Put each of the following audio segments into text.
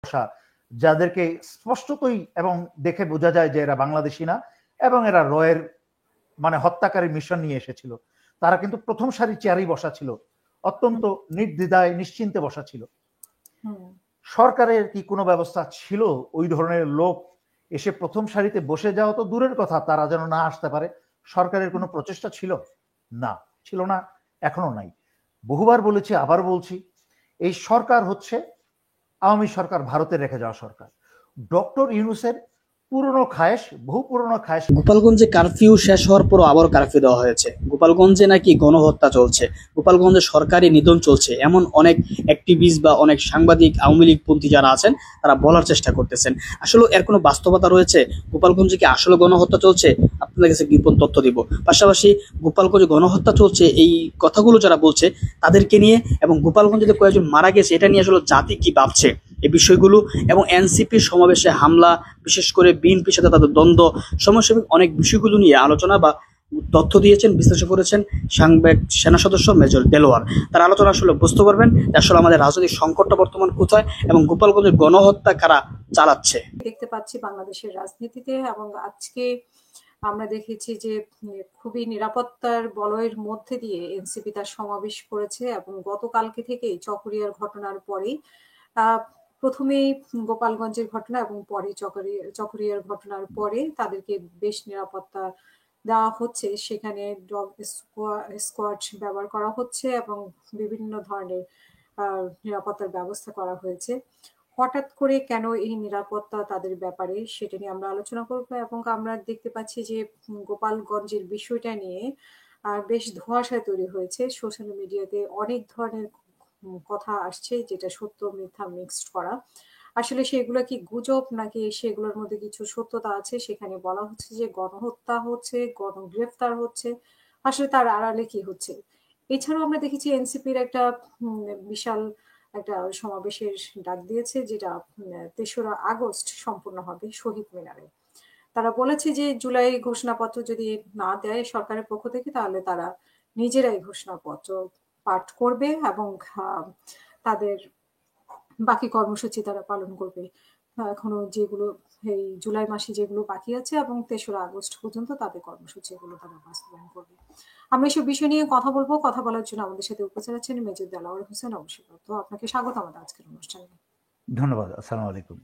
বসা, যাদেরকে স্পষ্টতই এবং দেখে বোঝা যায় যে এরা বাংলাদেশি না এবং এরা রয়ের মানে হত্যাকারী মিশন নিয়ে এসেছিল, তারা কিন্তু প্রথম সারি চেয়ারেই বসা ছিল, অত্যন্ত নির্দ্বিধায় নিশ্চিন্তে বসা ছিল। সরকারের কি কোনো ব্যবস্থা ছিল ওই ধরনের লোক এসে প্রথম সারিতে বসে যাওয়া তো দূরের কথা, তারা যেন না আসতে পারে? সরকারের কোনো প্রচেষ্টা ছিল না, ছিল না, এখনো নাই। বহুবার বলেছি, আবার বলছি, এই সরকার হচ্ছে আওয়ামী সরকার, ভারতে রেখে যাওয়া সরকার। ডক্টর ইউনূসের পুরনো খায়েশ, বহু পুরনো খায়েশ। গোপালগঞ্জে কারফিউ শেষ হওয়ার পর আবারও কারফিউ দেওয়া হয়েছে। গোপালগঞ্জে নাকি গণহত্যা চলছে, গোপালগঞ্জে সরকারি নিধন চলছে, এমন অনেক অ্যাক্টিভিস্ট বা অনেক সাংবাদিক আওয়ামী লীগপন্থী যারা আছেন তারা বলার চেষ্টা করতেছেন। আসলে এর কোনো বাস্তবতা রয়েছে? গোপালগঞ্জে কি আসলে গণহত্যা চলছে? আপনাদের কাছে গোপন তথ্য দিব। পাশাপাশি গোপালগঞ্জে গণহত্যা চলছে এই কথাগুলো যারা বলছে তাদেরকে নিয়ে, এবং গোপালগঞ্জে যে কয়েকজন মারা গেছে এটা নিয়ে আসলে জাতি কি ভাবছে এই বিষয়গুলো, এবং এনসিপির সমাবেশে হামলা, বিশেষ করে বিএনপির সাথে তাদের দ্বন্দ্ব, সমসাময়িক অনেক বিষয়গুলো নিয়ে আলোচনা বা তথ্য দিয়েছেন, বিশ্লেষণ করেছেন সাংবাদিক সেনা সদস্য মেজর দেলোয়ার। তার আলোচনা আসলে বুঝতে পারবেন যে আসলে আমাদের রাজনৈতিক সংকটটা বর্তমান কোথায় এবং গোপালগঞ্জের গণহত্যা কারা চালাচ্ছে। দেখতে পাচ্ছি বাংলাদেশের রাজনীতিতে, এবং আজকে আমরা দেখেছি যে খুবই নিরাপত্তার বলয়ের মধ্যে দিয়ে এনসিপি তার সমাবেশ করেছে, এবং গতকালকে থেকেই চকরিয়ার ঘটনার পরেই প্রথমেই গোপালগঞ্জের ঘটনা এবং পরে চকরিয়ার ঘটনার পরে তাদেরকে বেশ নিরাপত্তা দেওয়া হচ্ছে। সেখানে ডগ স্কোয়াড ব্যবহার করা হচ্ছে এবং বিভিন্ন ধরনের নিরাপত্তার ব্যবস্থা করা হয়েছে। হঠাৎ করে কেন এই নিরাপত্তা তাদের ব্যাপারে, সেটা নিয়ে আমরা আলোচনা করব। এবং আমরা দেখতে পাচ্ছি যে গোপালগঞ্জের বিষয়টা নিয়ে বেশ ধোঁয়াশা তৈরি হয়েছে। সোশ্যাল মিডিয়াতে অনেক ধরনের কথা আসছে, যেটা সত্য মিথ্যা মিক্সড করা। আসলে সেগুলো কি গুজব নাকি সেগুলোর মধ্যে কিছু সত্যতা আছে? সেখানে বলা হচ্ছে যে গণহত্যা হচ্ছে, গণগ্রেফতার হচ্ছে, আসলে তার আড়ালে কি হচ্ছে? এছাড়াও আমরা দেখেছি এনসিপির একটা বিশাল একটা সমাবেশের ডাক দিয়েছে, যেটা ৩রা আগস্ট সম্পূর্ণ হবে শহীদ মিনারে। তারা বলেছে যে জুলাই ঘোষণাপত্র যদি না দেয় সরকারের পক্ষ থেকে, তাহলে তারা নিজেরাই ঘোষণাপত্র পাঠ করবে এবং তাদের বাকি কর্মসূচি তারা পালন করবে। এখনো যেগুলো এই জুলাই মাসে যেগুলো বাকি আছে এবং ৩রা আগস্ট পর্যন্ত তাদের কর্মসূচিগুলো তারা বাস্তবায়ন করবে। আমরা এসব বিষয় নিয়ে কথা বলবো। কথা বলার জন্য আমাদের সাথে উপস্থিত আছেন মেজর দেলোয়ার হোসেন অবশ্যই। তো আপনাকে স্বাগত আমাদের আজকের অনুষ্ঠানে। ধন্যবাদ। আসসালামু আলাইকুম।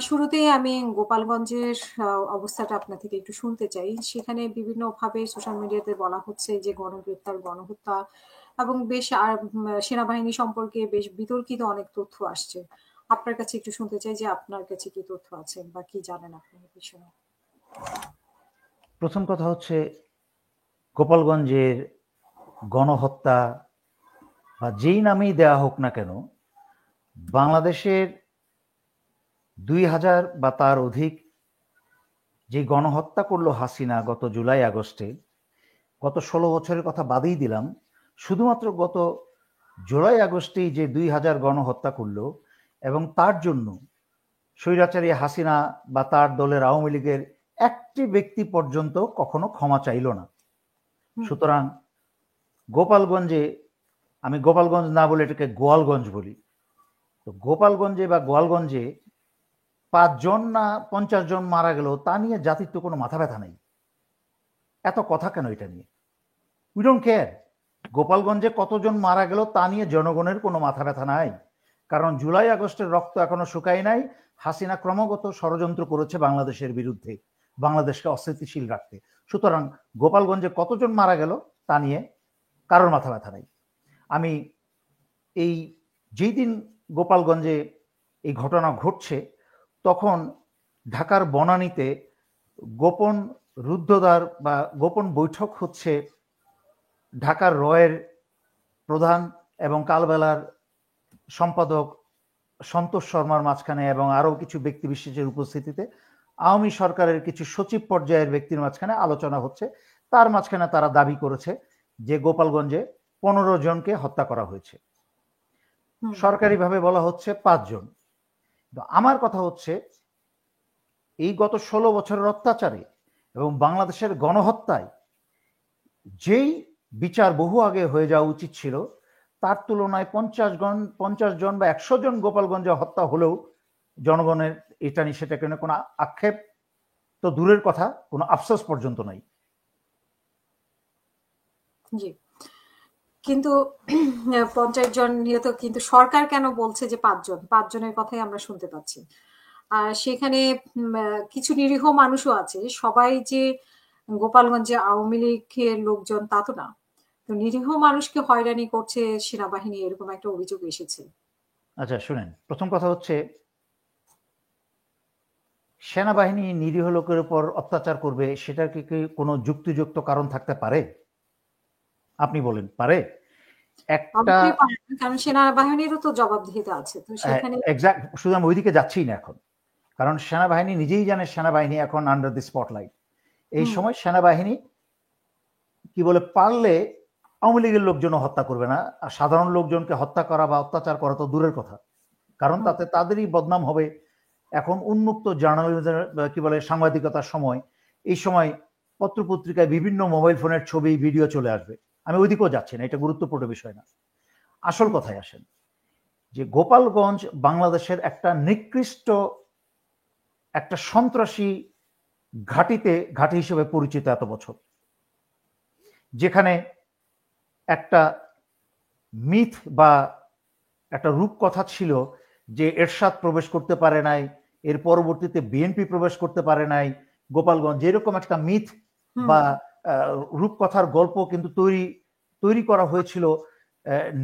শুরুতেই আমি গোপালগঞ্জের অবস্থাটা আপনার থেকে একটু শুনতে চাই। সেখানে বিভিন্নভাবে সোশ্যাল মিডিয়াতে বলা হচ্ছে যে গণগ্রেফতার, গণহত্যা এবং বেশ সেনাবাহিনী সম্পর্কে বেশ বিতর্কিত অনেক তথ্য আসছে। আপনার কাছে একটু শুনতে চাই যে আপনার কাছে কি তথ্য আছে বা কি জানেন আপনি এই বিষয়ে। প্রথম কথা হচ্ছে, গোপালগঞ্জের গণহত্যা বা যেই নামেই দেয়া হোক না কেন, বাংলাদেশের ২০০০ বা তার অধিক যে গণহত্যা করলো হাসিনা গত জুলাই আগস্টে, গত ১৬ বছরের কথা বাদেই দিলাম, শুধুমাত্র গত জুলাই আগস্টেই যে ২০০০ গণহত্যা করলো, এবং তার জন্য স্বৈরাচারী হাসিনা বা তার দলের আওয়ামী লীগের একটি ব্যক্তি পর্যন্ত কখনো ক্ষমা চাইল না। সুতরাং গোপালগঞ্জে, আমি গোপালগঞ্জ না বলে এটাকে গোয়ালগঞ্জ বলি, তো গোপালগঞ্জে বা গোয়ালগঞ্জে ৫ জন না ৫০ জন মারা গেল, তা নিয়ে জাতির তো কোনো মাথা ব্যথা নেই। এত কথা কেন এটা নিয়ে? We don't care. গোপালগঞ্জে কতজন মারা গেল তা নিয়ে জনগণের কোনো মাথা ব্যথা নাই, কারণ জুলাই আগস্টের রক্ত এখনো শুকায় নাই। হাসিনা ক্রমাগত ষড়যন্ত্র করেছে বাংলাদেশের বিরুদ্ধে, বাংলাদেশকে অস্থিতিশীল রাখতে। সুতরাং গোপালগঞ্জে কতজন মারা গেল তা নিয়ে কারোর মাথা ব্যথা নাই। আমি এই যেই দিন গোপালগঞ্জে এই ঘটনা ঘটছে, তখন ঢাকার বনানীতে গোপন রুদ্ধদ্বার বা গোপন বৈঠক হচ্ছে ঢাকার রয়ের প্রধান এবং কালবেলার সম্পাদক সন্তোষ শর্মার মাঝখানে এবং আরও কিছু ব্যক্তি বিশেষের উপস্থিতিতে আওয়ামী সরকারের কিছু সচিব পর্যায়ের ব্যক্তির মাঝখানে আলোচনা হচ্ছে। তার মাঝখানে তারা দাবি করেছে যে গোপালগঞ্জে ১৫ জনকে হত্যা করা হয়েছে, সরকারিভাবে বলা হচ্ছে ৫ জন। আমার কথা হচ্ছে, এই গত ১৬ বছরের অত্যাচারে এবং বাংলাদেশের গণহত্যায় যেই বিচার বহু আগে হয়ে যাওয়া উচিত ছিল, তার তুলনায় 50 জন বা 100 জন গোপালগঞ্জে হত্যা হলেও জনগণের এটা নিয়ে সেটা কোনো আক্ষেপ তো দূরের কথা, কোনো আফসোস পর্যন্ত নাই। জি, কিন্তু 50 জন নিহত, কিন্তু সরকার কেন বলছে যে 5 জনের কথাই আমরা শুনতে পাচ্ছি। আর সেখানে কিছু নিরীহ মানুষও আছে, সবাই যে গোপালগঞ্জে আওয়ামী লীগের লোকজন তা তো না। তো নিরীহ মানুষকে হয়রানি করছে সেনাবাহিনী, এরকম একটা অভিযোগ এসেছে। আচ্ছা শুনেন, প্রথম কথা হচ্ছে সেনাবাহিনী নিরীহ লোকের উপর অত্যাচার করবে, সেটার কি কোনো যুক্তিযুক্ত কারণ থাকতে পারে? আপনি বলেন, পারে? একটা অবশ্যই পারে না, কারণ সেনাবাহিনীরও তো জবাবদিহিতা আছে, তো সেখানে এক্সাক্ট, শুধু আমি ওইদিকে যাচ্ছি না এখন, কারণ সেনাবাহিনী নিজেই জানে সেনাবাহিনী এখন আন্ডার দি স্পটলাইট। এই সময় সেনাবাহিনী কি বলে, পারলে আওয়ামী লীগের লোকজনও হত্যা করবে না, আর সাধারণ লোকজনকে হত্যা করা বা অত্যাচার করা তো দূরের কথা, কারণ তাতে তাদেরই বদনাম হবে। এখন উন্মুক্ত জার্নালিজম কি বলে সাংবাদিকতার সময়, এই সময় পত্রপত্রিকায় বিভিন্ন মোবাইল ফোনের ছবি ভিডিও চলে আসবে। আমি ওইদিকেও যাচ্ছি না, এটা গুরুত্বপূর্ণ বিষয় না। আসল কথায় আসেন, যে গোপালগঞ্জ বাংলাদেশের একটা নিকৃষ্ট, একটা সন্ত্রাসী ঘাঁটি হিসেবে পরিচিত এত বছর, যেখানে একটা মিথ বা একটা রূপকথা ছিল যে এরশাদ প্রবেশ করতে পারে নাই, এর পরবর্তীতে বিএনপি প্রবেশ করতে পারে নাই গোপালগঞ্জ, এরকম একটা মিথ বা রূপকথার গল্প কিন্তু তৈরি করা হয়েছিল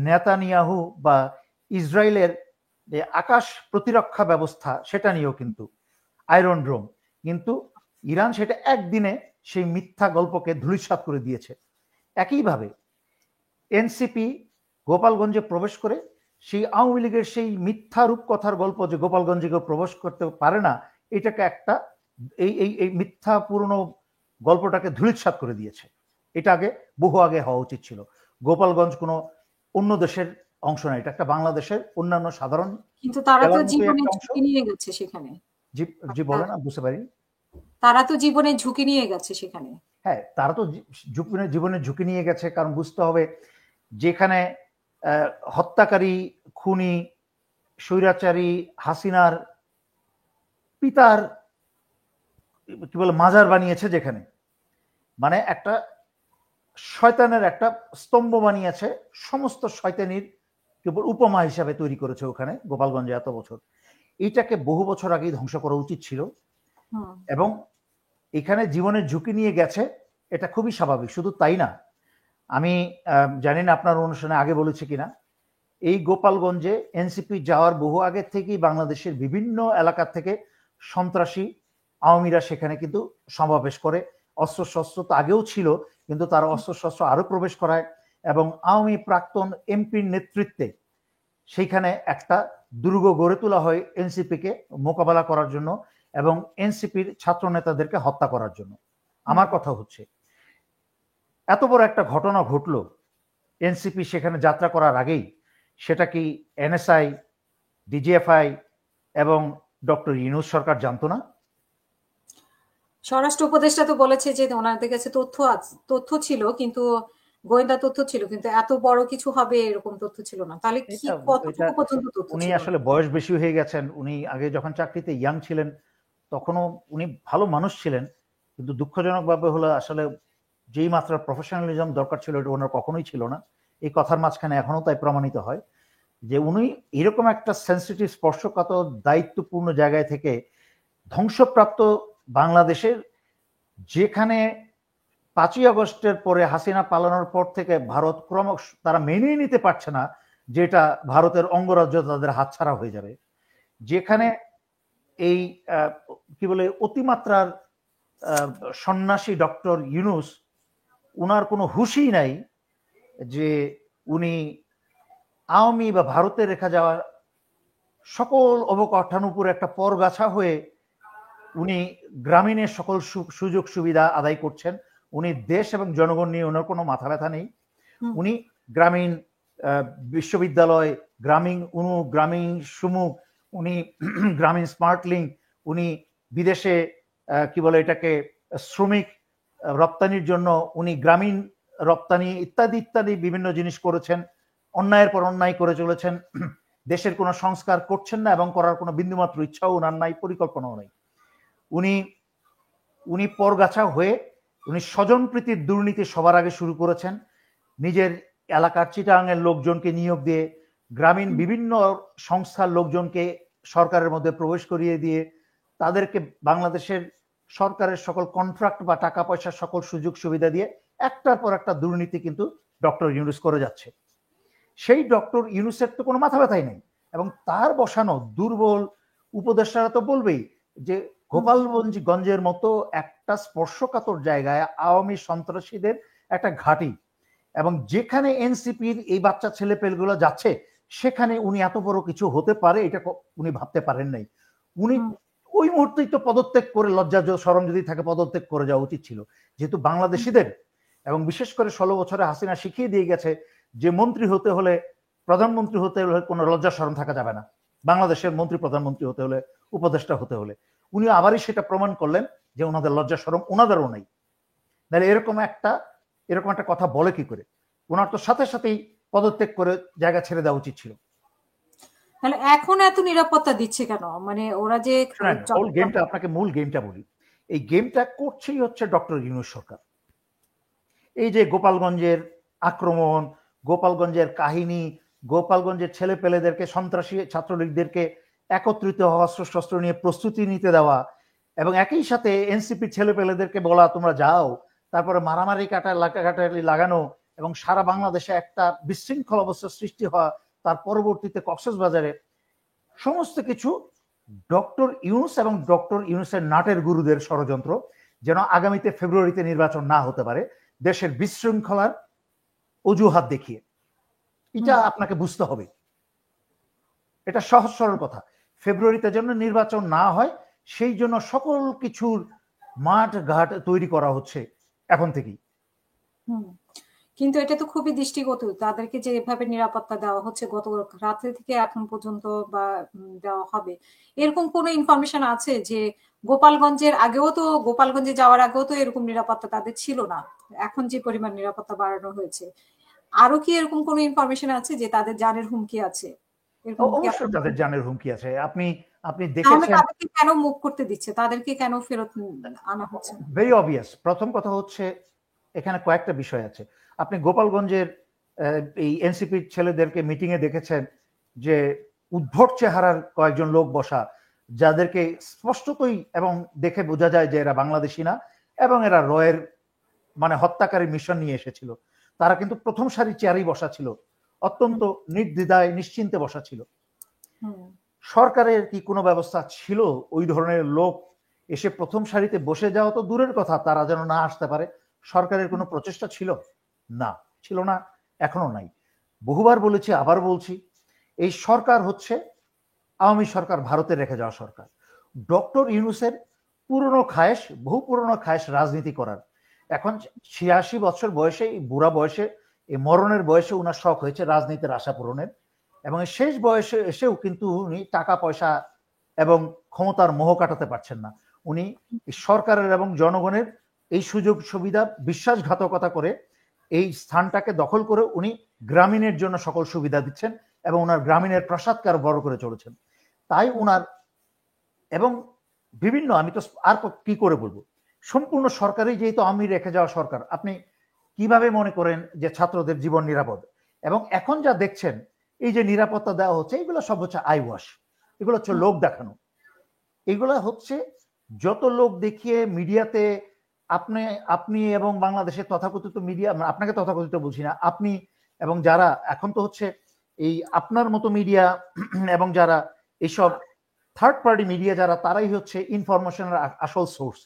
নেতানিয়াহু বা ইসরায়েলের যে আকাশ প্রতিরক্ষা ব্যবস্থা সেটা নিয়েও, কিন্তু আয়রন ড্রোম, কিন্তু ইরান সেটা একদিনে সেই মিথ্যা গল্পকে ধূলিসাৎ করে দিয়েছে। একইভাবে এনসিপি গোপালগঞ্জে প্রবেশ করে সেই আওয়ামী লীগের সেই মিথ্যা রূপকথার গল্প যে গোপালগঞ্জে কেউ প্রবেশ করতে পারে না, এটাকে একটা এই মিথ্যা পুরনো গল্পটাকে ধূলিসাৎ করে দিয়েছে। এটা বহু আগে হওয়া উচিত ছিল। গোপালগঞ্জ কোনো অন্য দেশের অংশ না, এটা একটা বাংলাদেশের অন্যান্য সাধারণ কিন্তু তারা তো জেলার মতোই জীবনের একটা অংশ। ঝুঁকি নিয়ে গেছে সেখানে। জি জি, বলেন, বুঝতে পারি। তারা তো জীবনের ঝুঁকি নিয়ে গেছে সেখানে। হ্যাঁ, তারা তো জীবনের ঝুঁকি নিয়ে গেছে, কারণ বুঝতে হবে যেখানে হত্যাকারী, খুনি, স্বৈরাচারী হাসিনার পিতার কি বলে মাজার বানিয়েছে, যেখানে মানে একটা শয়তানের একটা স্তম্ভ বানিয়েছে, সমস্ত শয়তানির কেবল উপমা হিসাবে তৈরি করেছে ওখানে গোপালগঞ্জে এত বছর। এইটাকে বহু বছর আগেই ধ্বংস করা উচিত ছিল, এবং এখানে জীবনের ঝুঁকি নিয়ে গেছে, এটা খুবই স্বাভাবিক। শুধু তাই না, আমি জানি না আপনার অনুষ্ঠানে আগে বলেছি কিনা, এই গোপালগঞ্জে এনসিপি যাওয়ার বহু আগে থেকেই বাংলাদেশের বিভিন্ন এলাকা থেকে সন্ত্রাসী আওয়ামীরা সেখানে কিন্তু সমাবেশ করে। অস্ত্রশস্ত্র তো আগেও ছিল, কিন্তু তারা অস্ত্রশস্ত্র আরো প্রবেশ করায়, এবং আওয়ামী প্রাক্তন এমপির নেতৃত্বে সেইখানে একটা দুর্গ গড়ে তোলা হয় এনসিপিকে মোকাবেলা করার জন্য এবং এনসিপির ছাত্র নেতাদেরকে হত্যা করার জন্য। আমার কথা হচ্ছে, এত বড় একটা ঘটনা ঘটলো এনসিপি সেখানে যাত্রা করার আগেই, সেটা কি এনএসআই, ডিজিএফআই এবং ডক্টর ইউনূস সরকার জানতো না? স্বরাষ্ট্র উপদেষ্টা তো বলেছে যে ওনাদের কাছে তথ্য ছিল, কিন্তু গোয়েন্দা তথ্য ছিল, কিন্তু এত বড় কিছু হবে এরকম তথ্য ছিল না। তাহলে কি কতটুকু পর্যন্ত তথ্য উনি ছিল? আসলে বয়স বেশি হয়ে গেছেন। উনি আগে যখন চাকরিতে ইয়াং ছিলেন তখনও উনি ভালো মানুষ ছিলেন, কিন্তু দুঃখজনকভাবে হলো আসলে যেই মাত্রার প্রফেশনালিজম দরকার ছিল এটা ওনার কখনোই ছিল না। এই কথার মাঝখানে এখনো তাই প্রমাণিত হয় যে উনি এরকম একটা সেন্সিটিভ স্পর্শকাতর দায়িত্বপূর্ণ জায়গায় থেকে ধ্বংসপ্রাপ্ত বাংলাদেশের, যেখানে 5ই আগস্টের পরে হাসিনা পালানোর পর থেকে ভারত ক্রমশ তারা মেনেই নিতে পারছে না যে এটা ভারতের অঙ্গরাজ্য তাদের হাতছাড়া হয়ে যাবে, যেখানে এই কি বলে অতিমাত্রার সন্ন্যাসী ডক্টর ইউনূস, উনার কোনো হুঁশই নাই যে উনি আওয়ামী বা ভারতে রেখা যাওয়া সকল অবকাঠামোর উপর একটা পরগাছা হয়ে উনি গ্রামীণের সকল সুযোগ সুবিধা আদায় করছেন। উনি দেশ এবং জনগণ নিয়ে ওনার কোনো মাথা ব্যথা নেই। উনি গ্রামীণ বিশ্ববিদ্যালয়, গ্রামীণ সুমুখ, উনি গ্রামীণ স্মার্ট লিঙ্ক, উনি বিদেশে কি বলে এটাকে শ্রমিক রপ্তানির জন্য উনি গ্রামীণ রপ্তানি ইত্যাদি ইত্যাদি বিভিন্ন জিনিস করেছেন। অন্যায়ের পর অন্যায় করে চলেছেন, দেশের কোনো সংস্কার করছেন না এবং করার কোনো বিন্দুমাত্র ইচ্ছাও ওনার নাই, পরিকল্পনাও নেই। উনি উনি পরগাছা হয়ে উনি স্বজনপ্রীতির দুর্নীতি সবার আগে শুরু করেছেন। নিজের এলাকার চিটাগাংয়ের লোকজনকে নিয়োগ দিয়ে, গ্রামীণ বিভিন্ন সংস্থার লোকজনকে সরকারের মধ্যে প্রবেশ করিয়ে দিয়ে, তাদেরকে বাংলাদেশের সরকারের সকল কন্ট্রাক্ট বা টাকা পয়সার সকল সুযোগ সুবিধা দিয়ে একটার পর একটা দুর্নীতি কিন্তু ডক্টর ইউনূস করে যাচ্ছে। সেই ডক্টর ইউনূসের তো কোনো মাথা ব্যথাই নেই, এবং তার বসানো দুর্বল উপদেষ্টারা তো বলবেই যে গোপালগঞ্জের মতো একটা স্পর্শকাতর জায়গায় আওয়ামী সন্ত্রাসীদের একটা ঘাঁটি, এবং যেখানে এনসিপির এই বাচ্চা ছেলে পেলগুলো যাচ্ছে সেখানে উনি এত বড় কিছু হতে পারে এটা উনি ভাবতে পারেন নাই। উনি ওই মুহূর্তেই তো পদত্যাগ করে, লজ্জা শরম যদি থাকে পদত্যাগ করে যাওয়া উচিত ছিল, যেহেতু বাংলাদেশিদের এবং বিশেষ করে 16 বছরে হাসিনা শিখিয়ে দিয়ে গেছে যে মন্ত্রী হতে হলে, প্রধানমন্ত্রী হতে হলে কোনো লজ্জা শরম থাকা যাবে না, বাংলাদেশের মন্ত্রী প্রধানমন্ত্রী হতে হলে, উপদেষ্টা হতে হলে। উনি আবারই সেটা প্রমাণ করলেন যে ওনাদের লজ্জা শরম ওনাদেরও নেই। তাহলে এরকম একটা কথা বলে কি করে? ওনার তো সাথে সাথেই পদত্যাগ করে জায়গা ছেড়ে দেওয়া উচিত ছিল। তাহলে এখন এত নিরাপত্তা দিচ্ছে কেন? মানে ওরা যে আপনাকে মূল গেমটা বলি। এই গেমটা করছেই হচ্ছে ডক্টর ইউনূস সরকার। এই যে গোপালগঞ্জের আক্রমণ, গোপালগঞ্জের কাহিনী, গোপালগঞ্জের ছেলে পেলেদেরকে, সন্ত্রাসী ছাত্রলীগদেরকে একত্রিত হওয়া, শস্ত্র নিয়ে প্রস্তুতি নিতে দেওয়া, এবং একই সাথে এনসিপির ছেলে পেলেদেরকে বলা তোমরা যাও, তারপরে মারামারি কাটাকাটি লাগানো, এবং সারা বাংলাদেশে একটা বিশৃঙ্খল অবস্থা সৃষ্টি হওয়া, তার পরবর্তীতে কক্সবাজারে, সমস্ত কিছু ডক্টর ইউনূস এবং ডক্টর ইউনূসের নাটের গুরুদের ষড়যন্ত্র, যেন আগামীতে ফেব্রুয়ারিতে নির্বাচন না হতে পারে দেশের বিশৃঙ্খলার অজুহাত দেখিয়ে। এটা আপনাকে বুঝতে হবে, এটা সহজ সরল কথা। ফেব্রুয়ারিতে যেন নির্বাচন না হয় সেই জন্য সকল কিছুর মাঠ ঘাট তৈরি করা হচ্ছে এখন থেকেই। কিন্তু এটা তো খুবই দৃষ্টিকটু, তাদেরকে যে এভাবে নিরাপত্তা দেওয়া হচ্ছে গত রাত্রে থেকে এখন পর্যন্ত বা দেওয়া হবে, এরকম কোনো ইনফরমেশন আছে যে গোপালগঞ্জে যাওয়ার আগেও তো এরকম নিরাপত্তা তাদের ছিল না, এখন যে পরিমাণ নিরাপত্তা বাড়ানো হয়েছে, আরো কি এরকম কোনো ইনফরমেশন আছে যে তাদের জানের হুমকি আছে? অবশ্যই তাদের জানের হুমকি আছে। আপনি দেখেছেন তাদেরকে কেন মুভ করতে দিচ্ছে, তাদেরকে কেন ফেরত আনা হচ্ছে? Very obvious. প্রথম কথা হচ্ছে এখানে কয়েকটা বিষয় আছে। আপনি গোপালগঞ্জের এই এনসিপির ছেলেদেরকে মিটিং এ দেখেছেন যে উদ্ভট চেহারার কয়েকজন লোক বসা, যাদেরকে স্পষ্টতই এবং দেখে বোঝা যায় যে এরা বাংলাদেশি না, এবং এরা রয়ের মানে হত্যাকারী মিশন নিয়ে এসেছিল। তারা কিন্তু প্রথম সারি চেয়ারেই বসা ছিল, অত্যন্ত নির্দ্বিধায় নিশ্চিন্তে বসা ছিল। সরকারের কি কোনো ব্যবস্থা ছিল ওই ধরনের লোক এসে প্রথম সারিতে বসে যাওয়া তো দূরের কথা, তারা যেন না আসতে পারে? সরকারের কোনো প্রচেষ্টা ছিল না, ছিল না, এখনো নাই। বহুবার বলেছি, আবার বলছি, এই সরকার হচ্ছে আওয়ামী সরকার, ভারতে রেখে যাওয়া সরকার। ডক্টর ইউনূসের বহু পুরনো খায়েশ রাজনীতি করার। এখন 86 বছর বয়সে, এই বুড়া বয়সে, এই মরণের বয়সে উনার শখ হয়েছে রাজনীতির আশা পূরণের, এবং শেষ বয়সে এসেও কিন্তু উনি টাকা পয়সা এবং ক্ষমতার মোহ কাটাতে পারছেন না। উনি সরকারের এবং জনগণের এই সুযোগ সুবিধা বিশ্বাসঘাতকতা করে এই স্থানটাকে দখল করে উনি গ্রামীণের জন্য সকল সুবিধা দিচ্ছেন, এবং ওনার গ্রামীণের প্রাসাদকে আরো বড় করে চলেছেন। তাই উনার এবং বিভিন্ন, আমি তো আর কি করে বলবো, সম্পূর্ণ সরকারি যেহেতু আমি রেখে যাওয়া সরকার, আপনি কিভাবে মনে করেন যে ছাত্রদের জীবন নিরাপদ? এবং এখন যা দেখছেন এই যে নিরাপত্তা দেওয়া হচ্ছে, এগুলো সব হচ্ছে আই ওয়াশ, এগুলো হচ্ছে লোক দেখানো। এগুলো হচ্ছে যত লোক দেখিয়ে মিডিয়াতে আপনি এবং বাংলাদেশের তথাকথিত মিডিয়া, আপনাকে তথাকথিত বলছি না, আপনি এবং যারা এখন তো হচ্ছে এই আপনার মতো মিডিয়া এবং যারা এইসব থার্ড পার্টি মিডিয়া যারা, তারাই হচ্ছে ইনফরমেশনের আসল সোর্স।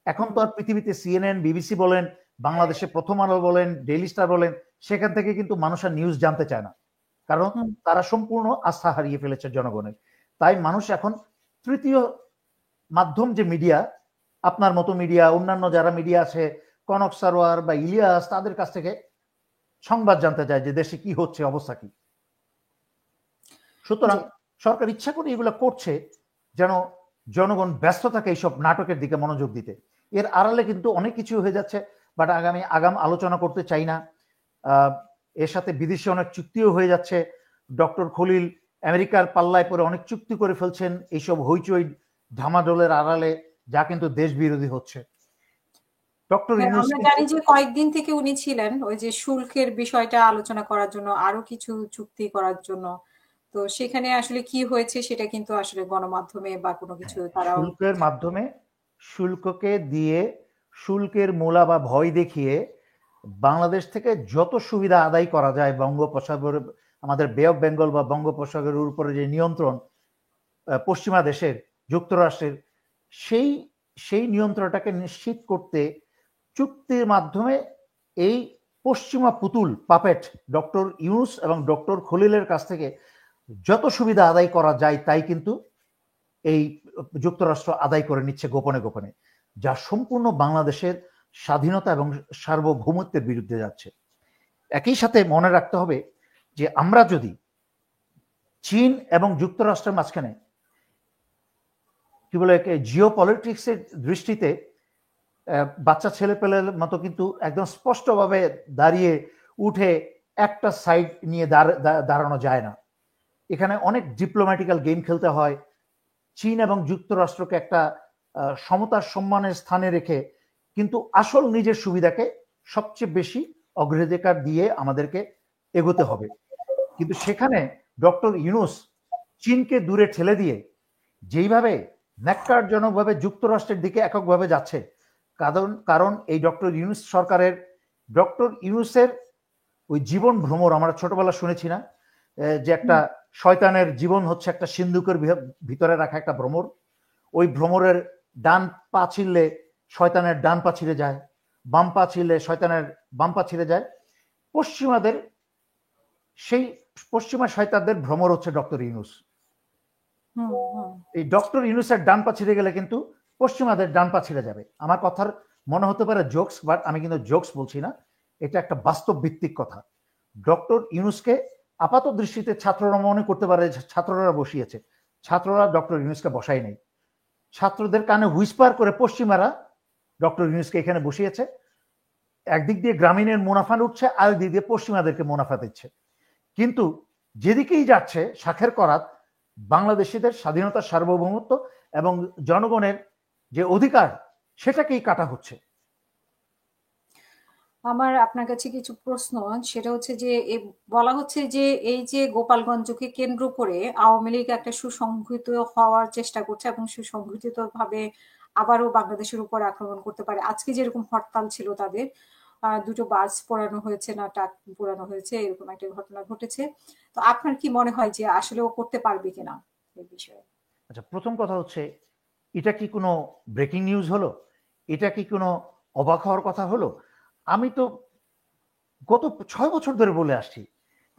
এখন তো আর পৃথিবীতে সিএনএন, বিবিসি বলেন, বাংলাদেশে প্রথম আলো বলেন, ডেইলি স্টার বলেন, সেখান থেকে কিন্তু মানুষ আর নিউজ জানতে চায় না, কারণ তারা সম্পূর্ণ আস্থা হারিয়ে ফেলেছে জনগণের। তাই মানুষ এখন তৃতীয় মাধ্যম যে মিডিয়া, আপনার মতো মিডিয়া, অন্যান্য যারা মিডিয়া আছে, কনক সারোয়ার বা ইলিয়াস, তাদের কাছ থেকে সংবাদ জানতে চায় যে দেশে কি হচ্ছে, অবস্থা কি। সুতরাং সরকার ইচ্ছা করে এগুলো করছে যেন জনগণ ব্যস্ত থাকে এইসব নাটকের দিকে মনোযোগ দিতে। এর আড়ালে কিন্তু অনেক কিছু হয়ে যাচ্ছে, বাট আগাম আলোচনা করতে চাই না। এর সাথে বিদেশি অনেক চুক্তিও হয়ে যাচ্ছে। ডক্টর খলিল আমেরিকার পাল্লায় পরে অনেক চুক্তি করে ফেলছেন এইসব হইচই ঢামাডোলের আড়ালে, যা কিন্তু দেশ বিরোধী হচ্ছে। ডক্টর হ্যাঁ, ইউনূস আমরা কিন্তু জানি যে কয়েকদিন থেকে উনি ছিলেন ওই যে শুল্কের বিষয়টা আলোচনা করার জন্য, আরো কিছু চুক্তি করার জন্য। তো সেখানে আসলে কি হয়েছে সেটা কিন্তু আসলে গণমাধ্যমে বা কোনো কিছু তারাও শুল্কের মাধ্যমে, শুল্ককে দিয়ে, শুল্কের মূলা বা ভয় দেখিয়ে বাংলাদেশ থেকে যত সুবিধা আদায় করা যায় বঙ্গোপসাগর, আমাদের বে অফ বেঙ্গল বা বঙ্গোপসাগরের উপরে যে নিয়ন্ত্রণ পশ্চিমা দেশের, যুক্তরাষ্ট্রের, সেই সেই নিয়ন্ত্রণটাকে নিশ্চিত করতে চুক্তির মাধ্যমে এই পশ্চিমা পুতুল পাপেট ডক্টর ইউনূস এবং ডক্টর খলিলের কাছ থেকে যত সুবিধা আদায় করা যায় তাই কিন্তু এই যুক্তরাষ্ট্র আদায় করে নিচ্ছে গোপনে গোপনে, যা সম্পূর্ণ বাংলাদেশের স্বাধীনতা এবং সার্বভৌমত্বের বিরুদ্ধে যাচ্ছে। একই সাথে মনে রাখতে হবে যে আমরা যদি চীন এবং যুক্তরাষ্ট্রের মাঝখানে কি বলে জিও পলিটিক্সের দৃষ্টিতে বাচ্চা ছেলে পেলের মতো কিন্তু একদম স্পষ্টভাবে দাঁড়িয়ে উঠে একটা সাইড নিয়ে দাঁড়ানো যায় না। এখানে অনেক ডিপ্লোম্যাটিক্যাল গেম খেলতে হয়। চীন এবং যুক্তরাষ্ট্রকে একটা সমতার সম্মানের স্থানে রেখে কিন্তু আসল নিজের সুবিধাকে সবচেয়ে বেশি অগ্রাধিকার দিয়ে আমাদেরকে এগোতে হবে। কিন্তু সেখানে ডক্টর ইউনূস চীনকে দূরে ঠেলে দিয়ে যেইভাবে ন্যাক্কারজনকভাবে যুক্তরাষ্ট্রের দিকে এককভাবে যাচ্ছে, কারণ এই ডক্টর ইউনূস সরকারের, ডক্টর ইউনূসের ওই জীবন ভ্রমর আমরা ছোটবেলা শুনেছি না, যে একটা শয়তানের জীবন হচ্ছে একটা সিন্ধুকের ভিতরে রাখা একটা ভ্রমর, ওই ভ্রমরের ডান পা ছিঁড়লে শয়তানের ডান পা ছিঁড়ে যায়, বাম পা ছিঁড়লে শয়তানের বাম পা ছিঁড়ে যায়। পশ্চিমাদের সেই পশ্চিমা শয়তানদের ভ্রমর হচ্ছে ডক্টর ইউনূস। এই ডক্টর ইউনূসের ডান পা ছিঁড়ে গেলে কিন্তু পশ্চিমাদের ডান পা ছিঁড়ে যাবে। আমার কথার মনে হতে পারে জোকস, বাট আমি কিন্তু জোকস বলছি না, এটা একটা বাস্তব ভিত্তিক কথা। ডক্টর ইউনূসকে আপাত দৃষ্টিতে ছাত্ররা মনে করতে পারে ছাত্ররা বসিয়েছে, ছাত্ররা ডক্টর ইউনূসকে বসাই নাই। ছাত্রদের কানে হুইসপার করে পশ্চিমারা ডক্টর ইউনূসকে এখানে বসিয়েছে। একদিক দিয়ে গ্রামীণের মুনাফা উঠছে, আরেক দিক দিয়ে পশ্চিমাদেরকে মুনাফা দিচ্ছে। কিন্তু যেদিকেই যাচ্ছে শাখের করাত বাংলাদেশিদের স্বাধীনতা, সার্বভৌমত্ব এবং জনগণের যে অধিকার সেটাকেই কাটা হচ্ছে। আমার আপনার কাছে কিছু প্রশ্ন, সেটা হচ্ছে যে বলা হচ্ছে যে এই যে গোপালগঞ্জকে কেন্দ্র করে আওয়ামী লীগ একটা সুসংহত হওয়ার চেষ্টা করছে এবং সুসংগঠিত ভাবে আবারও বাংলাদেশের উপর আক্রমণ করতে পারে। আজকে যেরকম হরতাল ছিল তাদের, দুটো বাস পোড়ানো হয়েছে না ট্রাক পোড়ানো হয়েছে, এরকম একটা ঘটনা ঘটেছে। তো আপনার কি মনে হয় যে আসলে ও করতে পারবে কিনা এই বিষয়ে? আচ্ছা, প্রথম কথা হচ্ছে, এটা কি কোনো ব্রেকিং নিউজ হলো? এটা কি কোনো অবাক হওয়ার কথা হলো? আমি তো গত 6 বছর ধরে বলে আসছি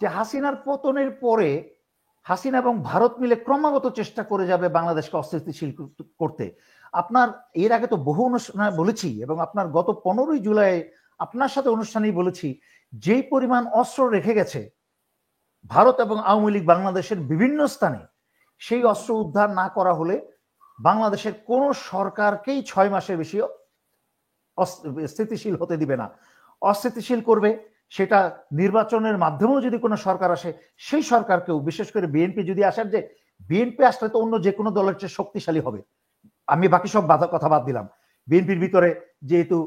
যে হাসিনার পতনের পরে হাসিনা এবং ভারত মিলে ক্রমাগত চেষ্টা করে যাবে বাংলাদেশকে অস্থিতিশীল করতে। আপনার এর আগে তো বহু অনুষ্ঠানে বলেছি, এবং আপনার গত 15ই জুলাই আপনার সাথে অনুষ্ঠানেই বলেছি, যেই পরিমাণ অস্ত্র রেখে গেছে ভারত এবং আওয়ামী লীগ বাংলাদেশের বিভিন্ন স্থানে, সেই অস্ত্র উদ্ধার না করা হলে বাংলাদেশের কোন সরকারকেই 6 মাসের বেশি স্থিতিশীল হতে দিবে না। অস্থিতিশীল করবে, সেটা নির্বাচনের মাধ্যমেও যদি কোনো সরকার আসে, সেই সরকারকেও, বিশেষ করে বিএনপি যদি আসার, যে বিএনপি আসলে তো অন্য যে কোনো দলের চেয়ে শক্তিশালী হবে। আমি বাকি সব কথা বাদ দিলাম। বিএনপির ভিতরে যেহেতু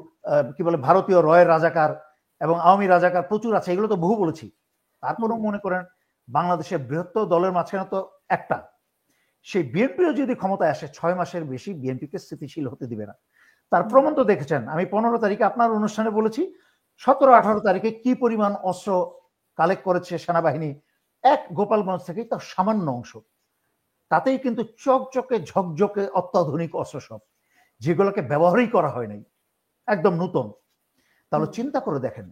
কি বলে ভারতীয় রয়ের রাজাকার এবং আওয়ামী রাজাকার প্রচুর আছে, এগুলো তো বহু বলেছি। তারপরেও মনে করেন বাংলাদেশের বৃহত্তর দলের মাঝখানে তো একটা, সেই বিএনপিও যদি ক্ষমতায় আসে 6 মাসের বেশি বিএনপিকে স্থিতিশীল হতে দিবে না। তার প্রমাণ তো দেখেছেন। আমি 15 তারিখে আপনার অনুষ্ঠানে বলেছি 17-18 তারিখে কি পরিমাণ অস্ত্র কালেক্ট করেছে সেনাবাহিনী এক গোপালগঞ্জ থেকেই, তার সামান্য অংশ। তাতেই কিন্তু চকচকে ঝকঝকে অত্যাধুনিক অস্ত্র সব, যেগুলোকে ব্যবহারই করা হয় নাই, একদম নতুন। তাহলে চিন্তা করে দেখেন।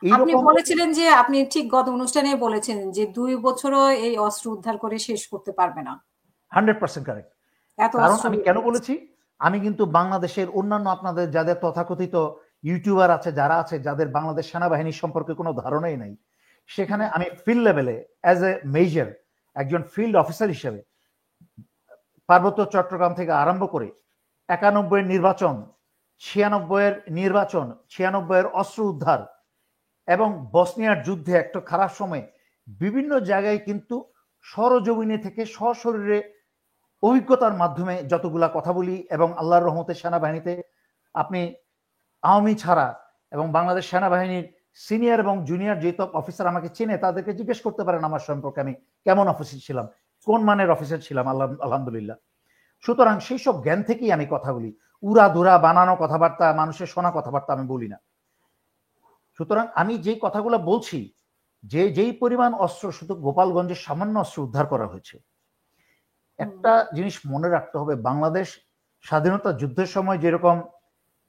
আপনি এইরকম বলেছিলেন যে আপনি ঠিক গত অনুষ্ঠানে বলেছেন যে 2 বছরও এই অস্ত্র উদ্ধার করে শেষ করতে পারবে না। 100% কারেক্ট। এত কারণ অস্ত্র আমি কেন বলেছি, আমি কিন্তু বাংলাদেশের অন্যান্য আপনাদের যাদের তথাকথিত ইউটিউবার আছে, যারা আছে, যাদের বাংলাদেশ সেনাবাহিনী সম্পর্কে কোনো ধারণাই নাই, সেখানে আমি ফিল্ড লেভেলে অ্যাজ এ মেজর, একজন ফিল্ড অফিসার হিসেবে পার্বত্য চট্টগ্রাম থেকে আরম্ভ করে 91-এর নির্বাচন, 96-এর নির্বাচন, 96-এর অস্ত্র উদ্ধার, এবং বসনিয়ার যুদ্ধে একটা খারাপ সময়ে বিভিন্ন জায়গায় কিন্তু সরজমিনে থেকে সশরীরে অভিজ্ঞতার মাধ্যমে যতগুলা কথা বলি, এবং আল্লাহর রহমতে সেনাবাহিনীতে আপনি আওয়ামী ছাড়া এবং বাংলাদেশ সেনাবাহিনীর সিনিয়র এবং জুনিয়র যে সব অফিসার আমাকে চেনে তাদেরকে জিজ্ঞেস করতে পারেন আমার সম্পর্কে আমি কেমন অফিসার ছিলাম, কোন মানের অফিসার ছিলাম। আলহামদুলিল্লাহ। সুতরাং সেই সব জ্ঞান থেকেই আমি কথা বলি, উড়া দুরা বানানো কথাবার্তা, মানুষের শোনা কথাবার্তা আমি বলি না। সুতরাং আমি যে কথাগুলো বলছি, যেই পরিমাণ অস্ত্র শুধু গোপালগঞ্জের সামান্য অস্ত্র উদ্ধার করা হয়েছে, একটা জিনিস মনে রাখতে হবে, বাংলাদেশ স্বাধীনতা যুদ্ধের সময় যেরকম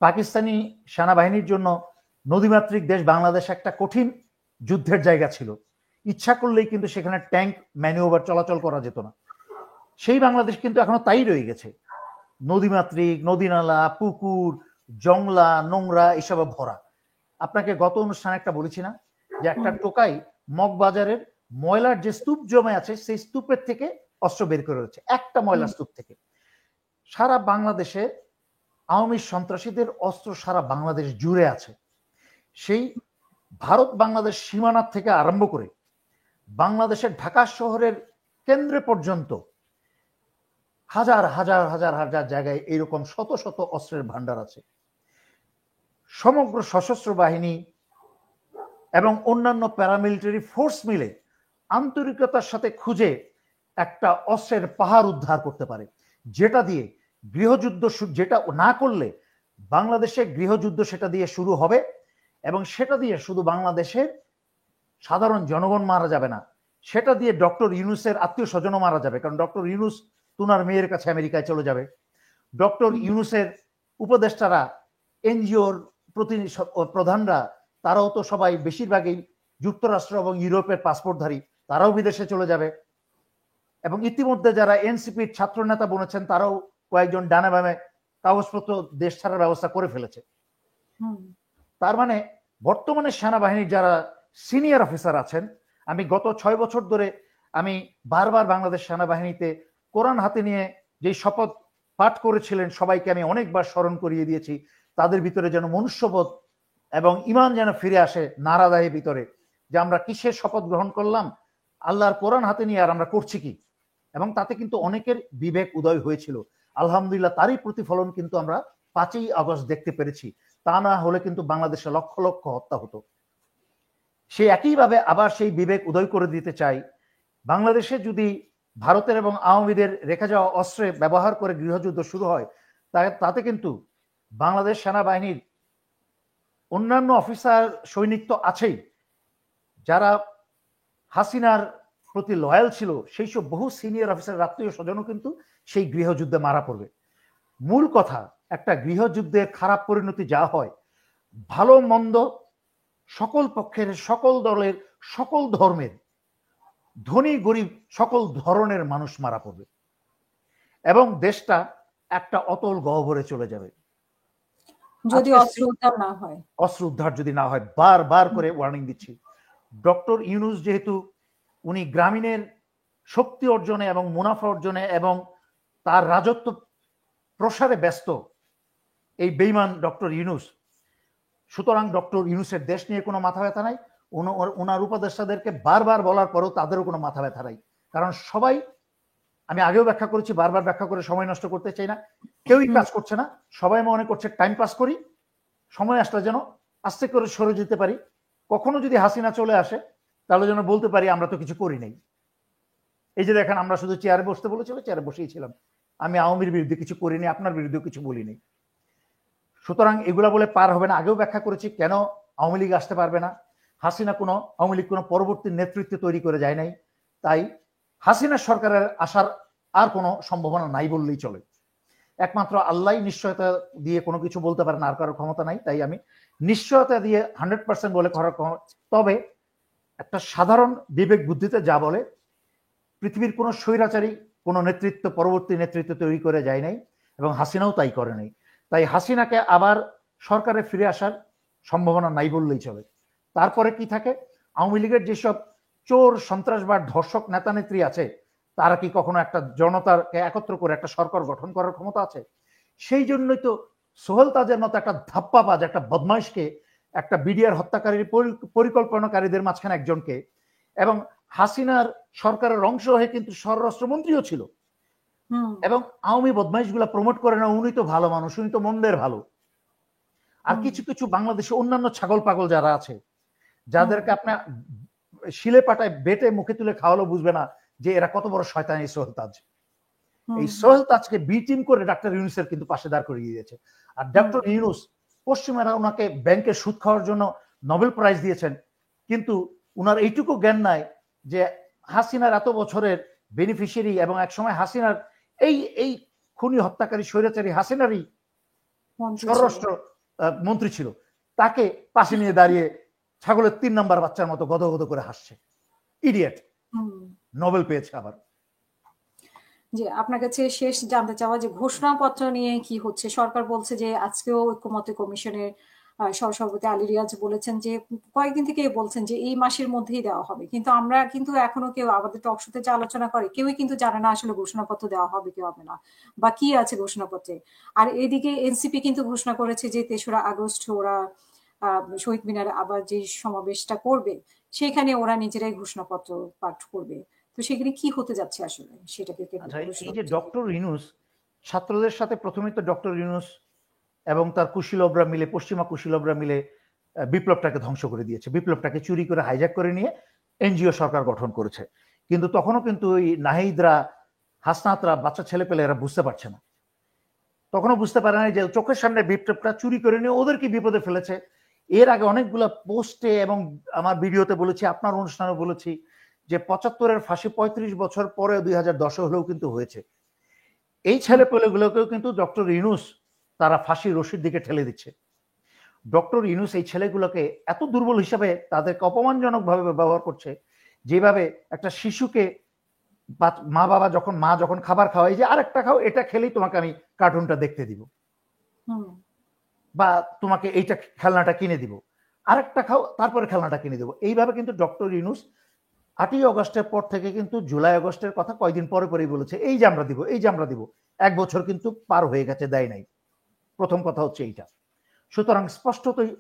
পাকিস্তানি সেনাবাহিনীর জন্য নদীমাতৃক দেশ বাংলাদেশ একটা কঠিন যুদ্ধের জায়গা ছিল, ইচ্ছা করলেই কিন্তু সেখানে ট্যাঙ্ক ম্যানিওভার চলাচল করা যেত না। সেই বাংলাদেশ কিন্তু এখনো তাই রয়ে গেছে, নদীমাতৃক, নদীনালা, পুকুর, জংলা, নোংরা এসবে ভরা। আপনাকে গত অনুষ্ঠানে একটা বলেছি না যে একটা টোকাই মগবাজারের ময়লার যে স্তূপ জমে আছে সেই স্তূপের থেকে অস্ত্র বের করে রয়েছে, একটা ময়লার স্তূপ থেকে। সারা বাংলাদেশে আওয়ামী সন্ত্রাসীদের অস্ত্র সারা বাংলাদেশ জুড়ে আছে। সেই ভারত বাংলাদেশ সীমানা থেকে আরম্ভ করে বাংলাদেশের ঢাকা শহরের কেন্দ্রে পর্যন্ত হাজার হাজার হাজার হাজার জায়গায় এরকম শত শত অস্ত্রের ভান্ডার আছে। সমগ্র সশস্ত্র বাহিনী এবং অন্যান্য প্যারামিলিটারি ফোর্স মিলে আন্তরিকতার সাথে খুঁজে একটা অস্ত্রের পাহাড় উদ্ধার করতে পারে, যেটা দিয়ে গৃহযুদ্ধ, যেটা না করলে বাংলাদেশে গৃহযুদ্ধ সেটা দিয়ে শুরু হবে, এবং সেটা দিয়ে শুধু বাংলাদেশের সাধারণ জনগণ মারা যাবে না, সেটা দিয়ে ডক্টর ইউনূসের আত্মীয় স্বজনও মারা যাবে। কারণ ডক্টর ইউনূস তুনার মেয়ের কাছে আমেরিকায় চলে যাবে, ডক্টর ইউনূসের উপদেষ্টারা, এনজিওর প্রধানরা, তারাও তো সবাই বেশিরভাগই যুক্তরাষ্ট্র এবং ইউরোপের পাসপোর্টধারী, তারাও বিদেশে চলে যাবে। এবং ইতিমধ্যে যারা এনসিপির ছাত্র নেতা বনেছেন তারাও কয়েকজন ডানে বামে কাগজপত্র দেশ ছাড়ার ব্যবস্থা করে ফেলেছে। তার মানে বর্তমানে সেনাবাহিনীর যারা সিনিয়র অফিসার আছেন, আমি গত 6 বছর ধরে আমি বারবার বাংলাদেশ সেনাবাহিনীতে কোরআন হাতে নিয়ে যে শপথ পাঠ করেছিলেন সবাইকে আমি অনেকবার স্মরণ করিয়ে দিয়েছি, তাদের ভিতরে যেন মনুষ্যবোধ এবং ইমান যেন ফিরে আসে নারাদায়ের ভিতরে, যে আমরা কিসের শপথ গ্রহণ করলাম, আল্লাহর কোরআন হাতে নিয়ে আর আমরা করছি কি। এবং তাতে কিন্তু অনেকের বিবেক উদয় হয়েছিল, আলহামদুলিল্লাহ। তারই প্রতিফলন কিন্তু আমরা 5ই আগস্ট দেখতে পেরেছি। তা না হলে কিন্তু বাংলাদেশে লক্ষ লক্ষ হত্যা হতো। সেই একইভাবে আবার সেই বিবেক উদয় করে দিতে চাই, বাংলাদেশে যদি ভারতের এবং আওয়ামীদের রেখে যাওয়া অস্ত্রে ব্যবহার করে গৃহযুদ্ধ শুরু হয়, তাতে কিন্তু বাংলাদেশ সেনাবাহিনীর অন্যান্য অফিসার সৈনিক তো আছেই, যারা হাসিনার প্রতি লয়াল ছিল সেই সব বহু সিনিয়র অফিসার আত্মীয় স্বজনও কিন্তু সেই গৃহযুদ্ধে মারা পড়বে। মূল কথা, একটা গৃহযুদ্ধের খারাপ পরিণতি যা হয়, ভালো মন্দ সকল পক্ষের, সকল দলের, সকল ধর্মের, ধনী গরিব সকল ধরনের মানুষ মারা পড়বে, এবং দেশটা একটা অতল গহ্বরে চলে যাবে যদি অস্ত্র উদ্ধার না হয়। অস্ত্র উদ্ধার যদি না হয়, বারবার করে ওয়ার্নিং দিচ্ছি। ডক্টর ইউনূস যেহেতু উনি গ্রামীণের শক্তি অর্জনে এবং মুনাফা অর্জনে এবং তার রাজত্ব প্রসারে ব্যস্ত, এই বেঈমান ডক্টর ইউনূস, সুতরাং ডক্টর ইউনূসের দেশ নিয়ে কোনো মাথা ব্যথা নাই, ওনার উপদেষ্টাদেরকে বারবার বলার পরেও তাদেরও কোনো মাথা ব্যথা নাই। কারণ সবাই, আমি আগেও ব্যাখ্যা করেছি, বারবার ব্যাখ্যা করে সময় নষ্ট করতে চাই না, কেউই কাজ করছে না, সবাই মনে করছে টাইম পাস করি, সময় আসলে যেন আস্তে করে সরে যেতে পারি, কখনো যদি হাসিনা চলে আসে তাহলে যেন বলতে পারি আমরা তো কিছু করি নাই। এই যে দেখেন, আমরা শুধু চেয়ারে বসতে বলেছিল, চেয়ারে বসেই ছিলাম, আমি আওয়ামীর বিরুদ্ধে কিছু করিনি, আপনার বিরুদ্ধেও কিছু বলিনি। সুতরাং এগুলা বলে পার হবে না। আগেও ব্যাখ্যা করেছি কেন আওয়ামী লীগ আসতে পারবে না। হাসিনা আওয়ামী লীগ কোনো পরবর্তী নেতৃত্ব তৈরি করে যায় নাই, তাই হাসিনা সরকারের আসার আর কোনো সম্ভাবনা নাই বললেই চলে। একমাত্র আল্লাহ নিশ্চয়তা দিয়ে কোনো কিছু বলতে পারেন, আর কারো ক্ষমতা নাই। তাই আমি নিশ্চয়তা দিয়ে 100% বলে করার, তবে একটা সাধারণ বিবেক বুদ্ধিতে যা বলে, পৃথিবীর কোনো স্বৈরাচারী কোনো নেতৃত্ব পরবর্তী নেতৃত্ব তৈরি করে যায় নাই, এবং হাসিনাও তাই করে নাই। তাই হাসিনাকে আবার সরকারে ফিরে আসার সম্ভাবনা নাই বললেই চলে। তারপরে কি থাকে, আওয়ামী লীগের যেসব চোর, সন্ত্রাসবাদ, ধর্ষক নেতা নেত্রী আছে, তারা কি কখনো একটা জনতাকে একত্র করে একটা সরকার গঠন করার ক্ষমতা আছে? সেই জন্যই তো সোহেল তাজের মতো একটা ধাপ্পাবাজ, একটা বদমাইশকে একটা বিডিআর হত্যাকারীর পরিকল্পনাকারীদের মাঝখানে একজনকে, এবং হাসিনার সরকারের অংশ হয়ে কিন্তু স্বরাষ্ট্রমন্ত্রীও ছিল, হুম এবং আওয়ামী বদমাইশগুলা প্রমোট করে না উনি তো ভালো মানুষ, উনি তো মন্দের ভালো। আর হুম কিছু কিছু বাংলাদেশে অন্যান্য ছাগল পাগল যারা আছে, হুম যাদেরকে আপনার শিলে পাটায় বেটে মুখে তুলে খাওয়ালেও বুঝবে না যে এরা কত বড় শয়তান এই সোহেল তাজ। এই হুম সোহেল তাজকে বি টিম করে ডাক্তার ইউনুসের কিন্তু পাশে দাঁড় করিয়ে দিয়েছে। আর হুম ডক্টর ইউনুস, পশ্চিমারা ওনাকে ব্যাংকের সুদ খাওয়ার জন্য নোবেল প্রাইজ দিয়েছেন, কিন্তু উনার এইটুকু জ্ঞান নাই যে হাসিনার এত বছরের বেনিফিশিয়ারি এবং একসময় হাসিনার এই এই খুনি হত্যাকারী স্বৈরাচারী হাসিনারই মন্ত্রী ছিল। স্বরাষ্ট্র মন্ত্রী ছিল, তাকে পাশে নিয়ে দাঁড়িয়ে ছাগলের 3 নাম্বার বাচ্চার মতো গদগদ করে হাসছে। ইডিয়েট, হুম নোবেল পেয়েছে আবার। জি, আপনার কাছে শেষ জানতে চাওয়া যে ঘোষণাপত্র নিয়ে কি হচ্ছে? সরকার বলছে যে আজকেও ঐক্যমত্য কমিশনের সহসভাপতি আলী রিয়াজ বলেছেন যে কয়েকদিন থেকেই বলছেন যে এই মাসের মধ্যেই দেওয়া হবে। কিন্তু আমরা কিন্তু এখনো কেউ আমাদের টক শোতে যে আলোচনা করে কেউই কিন্তু জানে না আসলে ঘোষণাপত্র দেওয়া হবে কি হবে না, বা কি আছে ঘোষণাপত্রে। আর এদিকে এনসিপি কিন্তু ঘোষণা করেছে যে ৩রা আগস্ট ওরা শহীদ মিনারে আবার যে সমাবেশটা করবে সেখানে ওরা নিজেরাই ঘোষণাপত্র পাঠ করবে। তো সেখানে কি হতে যাচ্ছে আসলে সেটাকে কেন্দ্র আচ্ছা, করে এই যে শুরু ডক্টর ইউনুস ছাত্রদের সাথে প্রথমে তো ডক্টর ইউনুস এবং তার কুশীলবরা মিলে, পশ্চিমা কুশীলবরা মিলে বিপ্লবটাকে ধ্বংস করে দিয়েছে, বিপ্লবটাকে চুরি করে হাইজ্যাক করে নিয়ে এনজিও সরকার গঠন করেছে। কিন্তু তখনও কিন্তু ওই নাহিদরা, হাসনাতরা, বাচ্চা ছেলে পেলে এরা বুঝতে পারছে না, তখনও বুঝতে পারে না যে চোখের সামনে বিপ্লবটা চুরি করে নিয়ে ওদেরকে বিপদে ফেলেছে। এর আগে অনেকগুলো পোস্টে এবং আমার ভিডিওতে বলেছি, আপনার অনুষ্ঠানে বলেছি যে 75-এর ফাঁসি 35 বছর পরে 2010 হলেও কিন্তু হয়েছে। এই ছেলে পেলেগুলোকেও কিন্তু ডক্টর ইউনুস তারা ফাঁসি রশির দিকে ঠেলে দিচ্ছে। ডক্টর ইউনুস এই ছেলেগুলোকে এত দুর্বল হিসাবে তাদেরকে অপমানজনক ভাবে ব্যবহার করছে, যেভাবে একটা শিশুকে মা যখন খাবার খাওয়াই যে আরেকটা খাও, এটা খেলেই তোমাকে আমি কার্টুনটা দেখতে দিব, হুম বা তোমাকে এইটা খেলনাটা কিনে দিব, আরেকটা খাও তারপরে খেলনাটা কিনে দেবো। এইভাবে কিন্তু ডক্টর ইউনুস 8ই অগস্টের পর থেকে কিন্তু জুলাই আগস্টের কথা কয়েকদিন পরে পরেই বলেছে এই যে আমরা দিব, এই যে আমরা দিব। 1 বছর কিন্তু পার হয়ে গেছে, দেয় নাই। প্রথম কথা হচ্ছে এইটা। সুতরাং স্পষ্টতই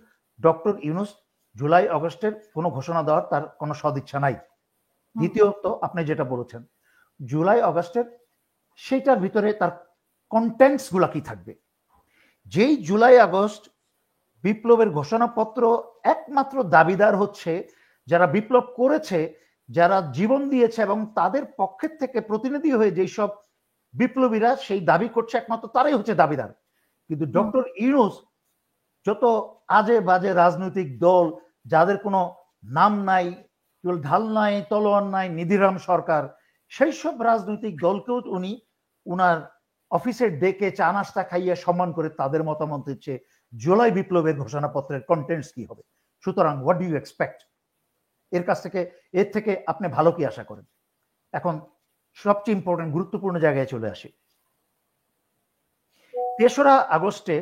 ডক্টর ইউনুস জুলাই আগস্টের কোনো ঘোষণা দেওয়ার তার কোনো সদিচ্ছা নাই। দ্বিতীয়ত, আপনি যেটা বলেছেন জুলাই আগস্টের, সেইটার ভিতরে তার কন্টেন্টস গুলা কি থাকবে। যেই জুলাই আগস্ট বিপ্লবের ঘোষণাপত্র, একমাত্র দাবিদার হচ্ছে যারা বিপ্লব করেছে, যারা জীবন দিয়েছে, এবং তাদের পক্ষের থেকে প্রতিনিধি হয়ে যেই সব বিপ্লবীরা সেই দাবি করছে, একমাত্র তারাই হচ্ছে দাবিদার। কিন্তু ডক্টর ইউনুস যত আজে বাজে রাজনৈতিক দল, যাদের কোনো নাম নাই, ঢাল নাই, তলোয়ার নাই, নিধিরাম সরকার, সেই সব রাজনৈতিক দলকেও উনি উনার অফিসে ডেকে চা নাস্তা খাইয়ে সম্মান করে তাদের মতামত দিচ্ছে জুলাই বিপ্লবের ঘোষণাপত্রের কন্টেন্টস কি হবে। সুতরাং হোয়াট ডু ইউ এক্সপেক্ট এর কাছ থেকে? এর থেকে আপনি ভালো কি আশা করেন? এখন সবচেয়ে ইম্পর্টেন্ট গুরুত্বপূর্ণ জায়গায় চলে আসি। 3রা আগস্টে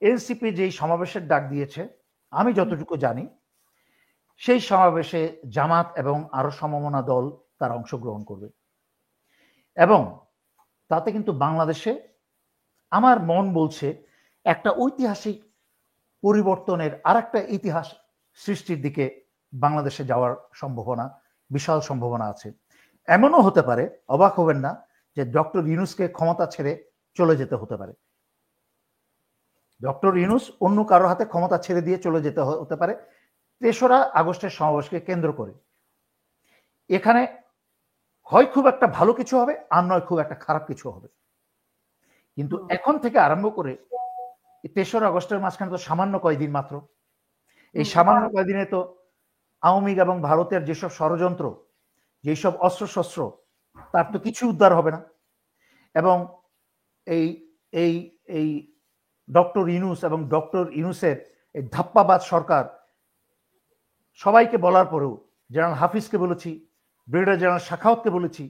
এনসিপি যেই সমাবেশের ডাক দিয়েছে, আমি যতটুকু জানি সেই সমাবেশে জামাত এবং আরো সমমনা দল তারা অংশগ্রহণ করবে, এবং তাতে কিন্তু বাংলাদেশে আমার মন বলছে একটা ঐতিহাসিক পরিবর্তনের আর একটা ইতিহাস সৃষ্টির দিকে বাংলাদেশে যাওয়ার সম্ভাবনা, বিশাল সম্ভাবনা আছে। এমনও হতে পারে, অবাক হবেন না, যে ডক্টর ইউনুসকে ক্ষমতা ছেড়ে চলে যেতে হতে পারে। ডক্টর ইউনুস অন্য কারোর হাতে ক্ষমতা ছেড়ে দিয়ে চলে যেতে হতে পারে 3রা আগস্টের সমাবেশকে কেন্দ্র করে। এখানে হয় খুব একটা ভালো কিছু হবে, আর নয় খুব একটা খারাপ কিছু হবে। কিন্তু এখন থেকে আরম্ভ করে 3রা আগস্টের মাঝখানে তো সামান্য কয়েকদিন মাত্র। এই সামান্য কয়েকদিনে তো আওয়ামী লীগ এবং ভারতের যেসব ষড়যন্ত্র, যেসব অস্ত্রশস্ত্র, তার তো কিছু উদ্ধার হবে না। এবং এই এই এই ডক্টর ইউনুস এবং ডক্টর ইউনুসের এই ধাপ্পাবাজ সরকার সবাইকে বলার পরেও, জেনারেল হাফিজকে বলেছি, ব্রিগেডিয়ার জেনারেল শাখাওয়াতকে বলেছি,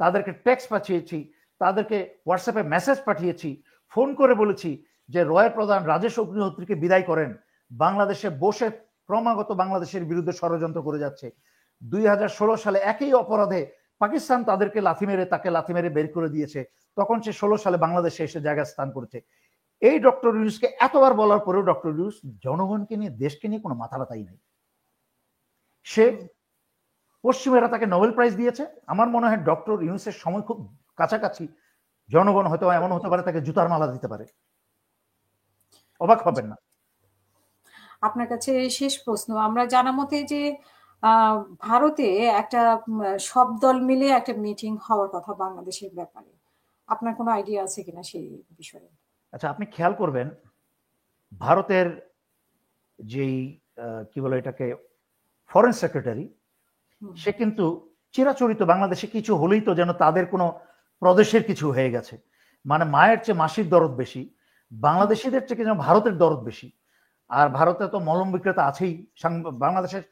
তাদেরকে টেক্সট পাঠিয়েছি, তাদেরকে হোয়াটসঅ্যাপে মেসেজ পাঠিয়েছি, ফোন করে বলেছি যে রয়ের প্রধান রাজেশ অগ্নিহোত্রীকে বিদায় করেন, বাংলাদেশে বসে ক্রমাগত বাংলাদেশের বিরুদ্ধে ষড়যন্ত্র করে যাচ্ছে। 2016 সালে একই অপরাধে পাকিস্তান তাদেরকে লাথি মেরে, তাকে লাথি মেরে বের করে দিয়েছে, তখন সে 16 সালে বাংলাদেশে এসে জায়গা স্থান করেছে। এই ডক্টর ইউনূসকে এতবার বলার পরেও ডক্টর ইউনূস জনগণকে নিয়ে, দেশকে নিয়ে কোনো মাথা ব্যথাই নাই। সে পশ্চিমেরা তাকে নোবেল প্রাইজ দিয়েছে। আমার মনে হয় ডক্টর ইউনূসের সময় খুব কাছাকাছি, জনগণ হয়তো এমন হতে পারে তাকে জুতার মালা দিতে পারে। অবাক হবেন না। আপনার কাছে শেষ প্রশ্ন, আমরা জানা মতে যে ভারতে একটা সব দল মিলে একটা মিটিং হওয়ার কথা বাংলাদেশের ব্যাপারে, আপনার কোনো আইডিয়া আছে কিনা সেই বিষয়ে? আচ্ছা, আপনি খেয়াল করবেন ভারতের যেই কি বলে এটাকে ফরেন সেক্রেটারি, সে কিন্তু চিরাচরিত বাংলাদেশে কিছু হলেই তো যেন তাদের কোনো প্রদেশের কিছু হয়ে গেছে, মানে মায়ের চেয়ে মাসির দরদ বেশি, বাংলাদেশিদের চেয়ে যেন ভারতের দরদ বেশি। আর ভারতে তো মলম বিক্রেতা আছেই, বাংলাদেশের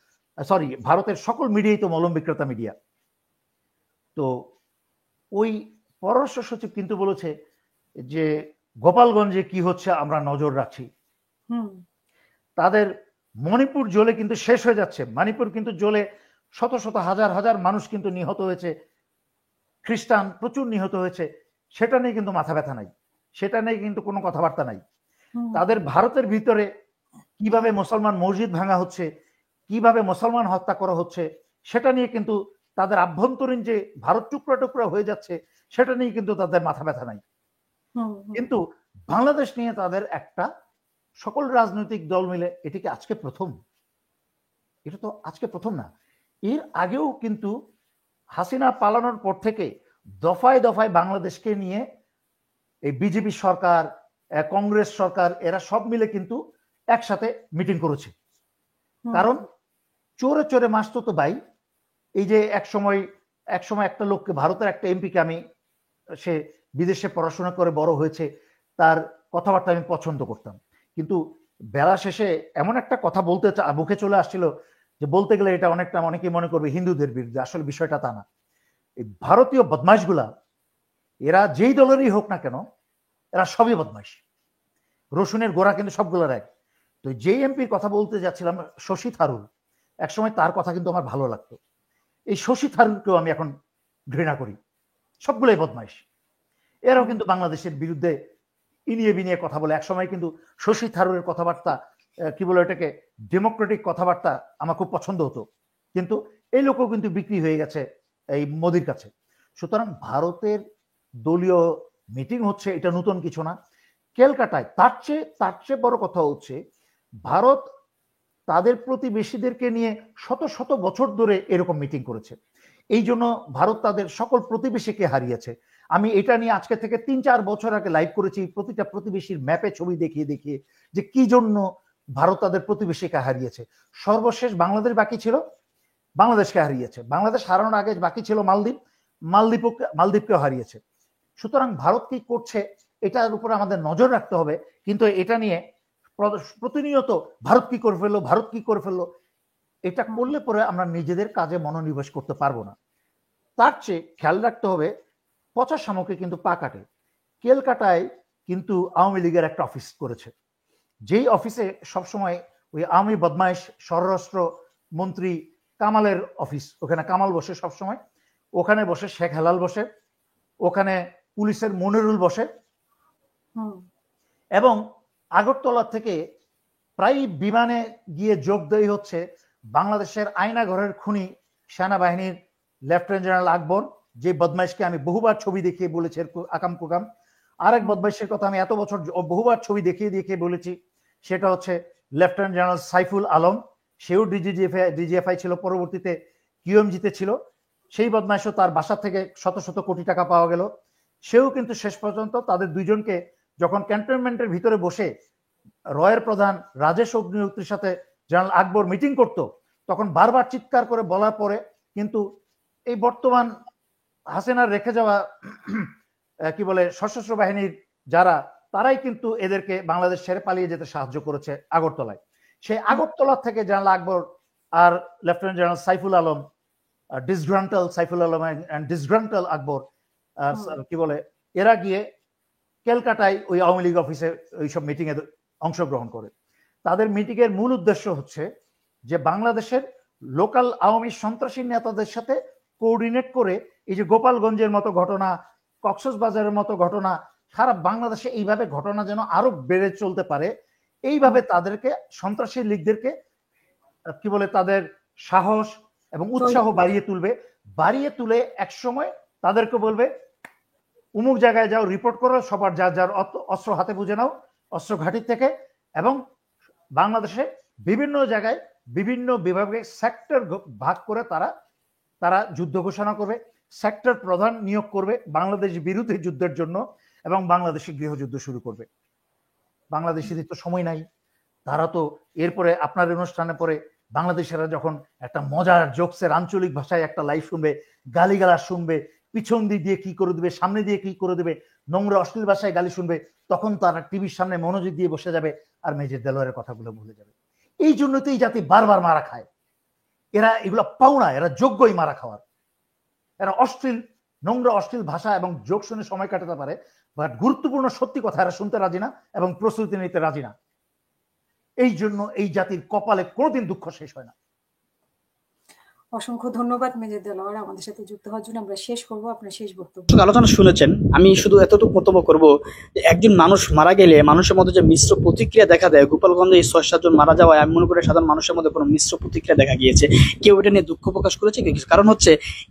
ভারতের সকল মিডিয়াই তো মলম বিক্রেতা মিডিয়া। তো ওই পররাষ্ট্র সচিব কিন্তু বলেছে যে গোপালগঞ্জে কি হচ্ছে আমরা নজর রাখছি। তাদের মণিপুর জ্বলে কিন্তু শেষ হয়ে যাচ্ছে, মণিপুর কিন্তু জ্বলে শত শত হাজার হাজার মানুষ কিন্তু নিহত হয়েছে, খ্রিস্টান প্রচুর নিহত হয়েছে, সেটা নিয়ে কিন্তু মাথা ব্যথা নাই, সেটা নিয়ে কিন্তু কোনো কথাবার্তা নাই। তাদের ভারতের ভিতরে কিভাবে মুসলমান মসজিদ ভাঙা হচ্ছে, কিভাবে মুসলমান হত্যা করা হচ্ছে, সেটা নিয়ে কিন্তু তাদের আভ্যন্তরীণ যে ভারত টুকরা টুকরা হয়ে যাচ্ছে, সেটা নিয়ে কিন্তু তাদের মাথা ব্যথা নাই। কিন্তু বাংলাদেশ নিয়ে তাদের একটা, সকল রাজনৈতিক দল মিলে, এটিকে আজকে প্রথম, এটা তো আজকে প্রথম না, এর আগেও কিন্তু হাসিনা পালানোর পর থেকে দফায় দফায় বাংলাদেশকে নিয়ে এই বিজেপি সরকার, কংগ্রেস সরকার, এরা সব মিলে কিন্তু একসাথে মিটিং করেছে। কারণ চোরে চোরে মাসতো তো ভাই, এই যে এক সময় একটা লোককে, ভারতের একটা এমপিকে আমি, সে বিদেশে পড়াশোনা করে বড় হয়েছে, তার কথাবার্তা আমি পছন্দ করতাম, কিন্তু বেলা শেষে এমন একটা কথা বলতে মুখে চলে আসছিল যে বলতে গেলে এটা অনেকেই মনে করবে হিন্দুদের বিরুদ্ধে, আসলে বিষয়টা তা না। এই ভারতীয় বদমাইশগুলা, এরা যেই দলেরই হোক না কেন, এরা সবই বদমাইশ, রসুনের গোড়া কিন্তু সবগুলোর এক। তো যেই এমপির কথা বলতে যাচ্ছিলাম, শশী থারুর, একসময় তার কথা কিন্তু আমার ভালো লাগতো, এই শশী থারুরকেও আমি এখন ঘৃণা করি, সবগুলোই বদমাইশ। এরাও কিন্তু বাংলাদেশের বিরুদ্ধে ইনিয়ে বিনিয়ে কথা বলে। একসময় কিন্তু শশী থারুরের কথাবার্তা, কি বলে এটাকে, ডেমোক্রেটিক কথাবার্তা আমার খুব পছন্দ হতো, কিন্তু এই লোকও কিন্তু বিক্রি হয়ে গেছে এই মোদির কাছে। সুতরাং ভারতের দলীয় মিটিং হচ্ছে, এটা নতুন কিছু না। ক্যালকাটায় তার চেয়ে বড় কথা হচ্ছে, ভারত তাদের প্রতিবেশীদেরকে নিয়ে শত শত বছর ধরে এরকম মিটিং করেছে। এই জন্য ভারত তাদের সকল প্রতিবেশীকে হারিয়েছে। আমি এটা নিয়ে আজকে থেকে 3-4 বছর আগে লাইভ করেছি, প্রতিটা প্রতিবেশীর ম্যাপে ছবি দেখিয়ে দেখিয়ে যে কি জন্য ভারত তাদের প্রতিবেশীকে হারিয়েছে। সর্বশেষ বাংলাদেশ বাকি ছিল, বাংলাদেশকে হারিয়েছে। বাংলাদেশ হারানোর আগে বাকি ছিল মালদ্বীপকে হারিয়েছে। সুতরাং ভারত কি করছে এটার উপরে আমাদের নজর রাখতে হবে, কিন্তু এটা নিয়ে প্রতিনিয়ত ভারত কি করে ফেললো, এটা করলে পরে আমরা নিজেদের কাজে মনোনিবেশ করতে পারবো না। তার চেয়ে খেয়াল রাখতে হবে, পচা শামুকে কিন্তু পা কাটে। ক্যালকাটায় কিন্তু আওয়ামী লীগের একটা অফিস করেছে, যেই অফিসে সবসময় ওই আওয়ামী বদমাইশ স্বরাষ্ট্র মন্ত্রী কামালের অফিস, ওখানে কামাল বসে সবসময়, ওখানে বসে শেখ হেলাল বসে, ওখানে পুলিশের মনিরুল বসে, এবং আগরতলা থেকে প্রায় বিমানে গিয়ে যোগদায়ী হচ্ছে বাংলাদেশের আয়নাঘরের খুনি সেনাবাহিনীর লেফটেন্যান্ট জেনারেল আকবর, যে বদমাইশকে আমি বহুবার ছবি দেখিয়ে বলেছি আকাম কুকাম। আরেক বদমাইশের কথা আমি এত বছর বহুবার ছবি দেখিয়ে বলেছি, সেটা হচ্ছে লেফটেন্যান্ট জেনারেল সাইফুল আলম, সেও ডিজিএফআই ছিল, পরবর্তীতে কিউএমজিতে ছিল। সেই বদমাইশও, তার বাসা থেকে শত শত কোটি টাকা পাওয়া গেল, সেও কিন্তু শেষ পর্যন্ত তাদের দুইজনকে যখন ক্যান্টনমেন্টের ভিতরে বসে রয়ের প্রধান রাজেশ অগ্নিহোত্রীর সাথে জেনারেল আকবর মিটিং করত, তখন বারবার চিৎকার করে বলার পরে কিন্তু এই বর্তমান হাসিনার রেখে যাওয়া কি বলে সশস্ত্র বাহিনীর যারা, তারাই কিন্তু এদেরকে বাংলাদেশ ছেড়ে পালিয়ে যেতে সাহায্য করেছে আগরতলায়। সেই আগরতলা থেকে জেনারেল আকবর আর lieutenant general Saiful Alam, disgruntled Saiful Alam and disgruntled Akbar, কি বলে, এরা গিয়ে ক্যালকাটায় ওই আওয়ামী লীগ অফিসে ওইসব মিটিং এ অংশগ্রহণ করে। তাদের মিটিং এর মূল উদ্দেশ্য হচ্ছে যে বাংলাদেশের লোকাল আওয়ামী সন্ত্রাসী নেতাদের সাথে কোঅর্ডিনেট করে এই যে গোপালগঞ্জের মতো ঘটনা, কক্সবাজারের মতো ঘটনা, সারা বাংলাদেশে এইভাবে ঘটনা যেন আরো বেড়ে চলতে পারে, এইভাবে তাদেরকে সন্ত্রাসী লীগদেরকে কি বলে তাদের সাহস এবং উৎসাহ বাড়িয়ে তুলে এক সময় তাদেরকে বলবে অমুক জায়গায় যাও, রিপোর্ট করো, সবার যার যার অস্ত্র হাতে বুঝে নাও অস্ত্র ঘাঁটি থেকে, এবং বাংলাদেশে বিভিন্ন জায়গায় বিভিন্ন বিভাগে সেক্টর ভাগ করে তারা যুদ্ধ ঘোষণা করবে, সেক্টর প্রধান নিয়োগ করবে বাংলাদেশ বিরুদ্ধে যুদ্ধের জন্য, এবং বাংলাদেশে গৃহযুদ্ধ শুরু করবে। বাংলাদেশিদের তো সময় নাই, তারা তো এরপরে আপনার অনুষ্ঠানে পরে বাংলাদেশেরা যখন একটা মজার জোকসের আঞ্চলিক ভাষায় একটা লাইভ শুনবে, গালিগালাজ শুনবে, পিছন দিয়ে কি করে দেবে, সামনে দিয়ে কি করে দেবে, নোংরা অশ্লীল ভাষায় গালি শুনবে, তখন তারা টিভির সামনে মনোযোগ দিয়ে বসে যাবে আর মেজর দেলোয়ারের কথাগুলো ভুলে যাবে। এই জন্য তো এই জাতি বারবার মারা খায়। এরা এগুলো পাওনা, এরা যোগ্যই মারা খাওয়ার। এরা নোংরা অশ্লীল ভাষা এবং জোক শুনে সময় কাটাতে পারে, বাট গুরুত্বপূর্ণ সত্যি কথা এরা শুনতে রাজি না এবং প্রস্তুতি নিতে রাজি না। এই জন্য এই জাতির কপালে কোনোদিন দুঃখ শেষ হয় না। অসংখ্য ধন্যবাদ মেজর দেলোয়ার আমাদের সাথে যুক্ত হওয়ার জন্য। আমরা শেষ করবো আপনার শেষ বক্তব্য। আলোচনা শুনেছেন, আমি শুধু এতটুকু মন্তব্য করব যে একজন মানুষ মারা গেলে মানুষের মধ্যে যে মিশ্র প্রতিক্রিয়া দেখা দেয়, গোপালগঞ্জে এই 6-7 জন মারা যাওয়ায় আমি মনে করি সাধারণ মানুষের মধ্যে কোনো মিশ্র প্রতিক্রিয়া দেখা গিয়েছে। কেউ এটা নিয়ে দুঃখ প্রকাশ করেছে, কারণ হচ্ছে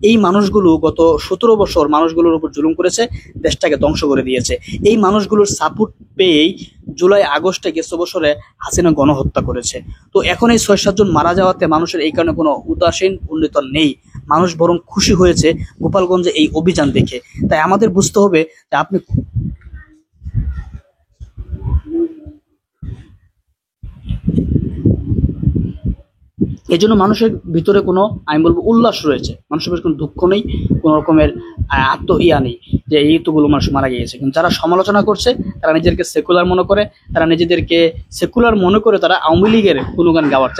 এই মানুষগুলো গত 17 বছর মানুষগুলোর উপর জুলুম করেছে, দেশটাকে ধ্বংস করে দিয়েছে। এই মানুষগুলোর সাপোর্ট পেয়েই জুলাই আগস্টে গেছে বছরে হাসিনা গণহত্যা করেছে। তো এখন এই 6-7 জন মারা যাওয়াতে মানুষের এই কারণে কোনো উদাসীন উন্নত নেই, মানুষ বরং খুশি হয়েছে গোপালগঞ্জে এই অভিযান দেখে। তাই আমাদের বুঝতে হবে যে আপনি এই জন্য মানুষের ভিতরে কোনো আমি বলবো উল্লাস রয়েছে, মানুষের ভিতরে কোনো দুঃখ নেই, কোনো রকমের ইয়া নেই যে এইতগুলো মানুষ মারা গিয়েছে। কিন্তু যারা সমালোচনা করছে তারা নিজেদেরকে সেকুলার মনে করে, তারা আওয়ামী লীগের গুণগান গাওয়ার